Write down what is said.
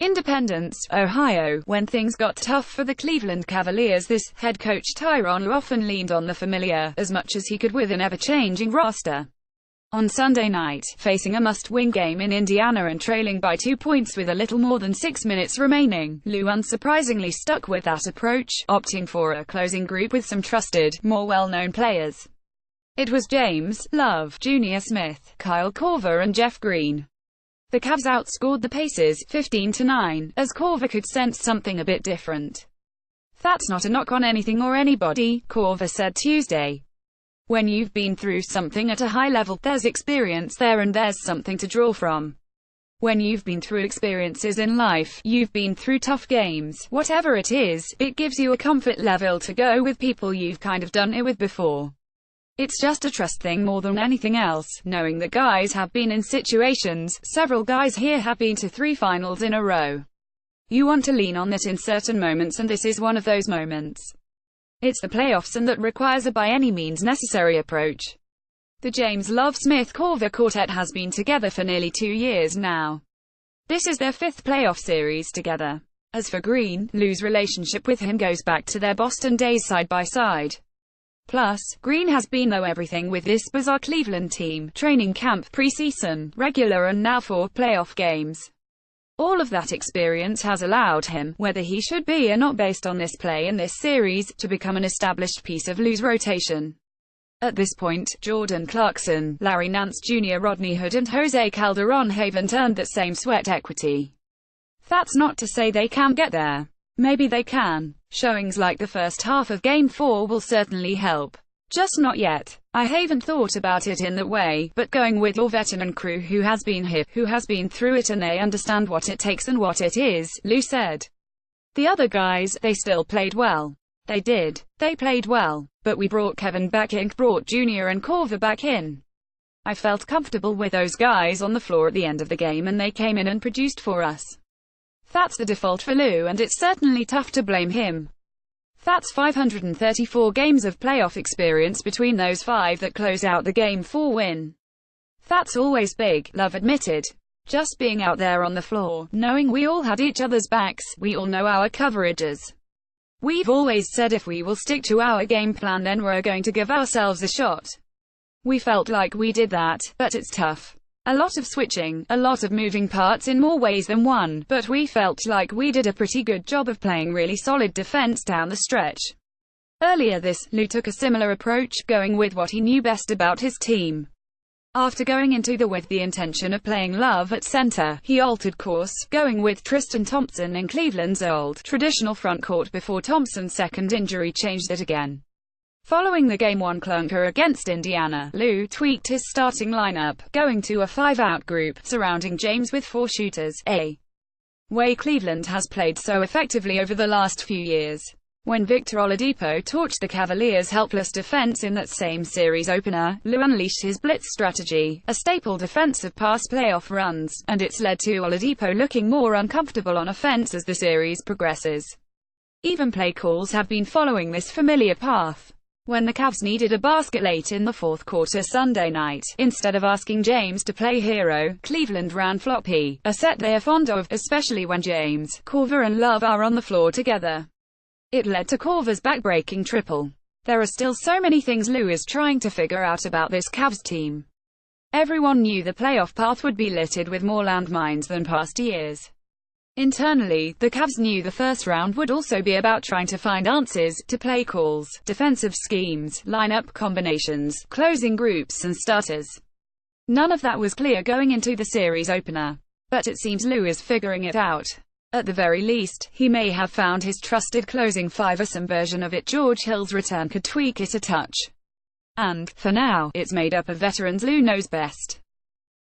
Independence, Ohio. When things got tough for the Cleveland Cavaliers, this head coach Tyronn Lue often leaned on the familiar, as much as he could with an ever-changing roster. On Sunday night, facing a must-win game in Indiana and trailing by 2 points with a little more than 6 minutes remaining, Lue unsurprisingly stuck with that approach, opting for a closing group with some trusted, more well-known players. It was James, Love, Junior Smith, Kyle Korver and Jeff Green. The Cavs outscored the Pacers 15-9, as Korver could sense something a bit different. "That's not a knock on anything or anybody," Korver said Tuesday. "When you've been through something at a high level, there's experience there and there's something to draw from. When you've been through experiences in life, you've been through tough games, whatever it is, it gives you a comfort level to go with people you've kind of done it with before. It's just a trust thing more than anything else, knowing that guys have been in situations, several guys here have been to 3 finals in a row. You want to lean on that in certain moments, and this is one of those moments. It's the playoffs, and that requires a by any means necessary approach." The James Love Smith Korver quartet has been together for nearly 2 years now. This is their 5th playoff series together. As for Green, Lue's relationship with him goes back to their Boston days side by side. Plus, Green has been through everything with this bizarre Cleveland team: training camp, preseason, regular and now 4 playoff games. All of that experience has allowed him, whether he should be or not based on this play in this series, to become an established piece of Lue's rotation. At this point, Jordan Clarkson, Larry Nance Jr., Rodney Hood and Jose Calderon haven't earned that same sweat equity. That's not to say they can't get there. Maybe they can. Showings like the first half of Game 4 will certainly help. Just not yet. I haven't thought about it in that way, but going with your veteran crew who has been here, who has been through it, and they understand what it takes and what it is, Lue said. The other guys, they still played well. They did. They played well. But we brought Kevin back in, brought Junior and Korver back in. I felt comfortable with those guys on the floor at the end of the game, and they came in and produced for us. That's the default for Lue, and it's certainly tough to blame him. That's 534 games of playoff experience between those 5 that close out the Game 4 win. That's always big, Love admitted. Just being out there on the floor, knowing we all had each other's backs, we all know our coverages. We've always said if we will stick to our game plan, then we're going to give ourselves a shot. We felt like we did that, but it's tough. A lot of switching, a lot of moving parts in more ways than one, but we felt like we did a pretty good job of playing really solid defense down the stretch. Earlier this, Lue took a similar approach, going with what he knew best about his team. After going into with the intention of playing Love at center, he altered course, going with Tristan Thompson in Cleveland's old, traditional frontcourt before Thompson's second injury changed it again. Following the Game 1 clunker against Indiana, Lue tweaked his starting lineup, going to a 5-out group, surrounding James with 4 shooters, a way Cleveland has played so effectively over the last few years. When Victor Oladipo torched the Cavaliers' helpless defense in that same series opener, Lue unleashed his blitz strategy, a staple defensive past playoff runs, and it's led to Oladipo looking more uncomfortable on offense as the series progresses. Even play calls have been following this familiar path. When the Cavs needed a basket late in the 4th quarter Sunday night, instead of asking James to play hero, Cleveland ran floppy, a set they are fond of, especially when James, Korver and Love are on the floor together. It led to Korver's back-breaking triple. There are still so many things Lue is trying to figure out about this Cavs team. Everyone knew the playoff path would be littered with more landmines than past years. Internally, the Cavs knew the first round would also be about trying to find answers to play calls, defensive schemes, lineup combinations, closing groups and starters. None of that was clear going into the series opener. But it seems Lue is figuring it out. At the very least, he may have found his trusted closing 5 or some version of it. George Hill's return could tweak it a touch. And, for now, it's made up of veterans Lue knows best.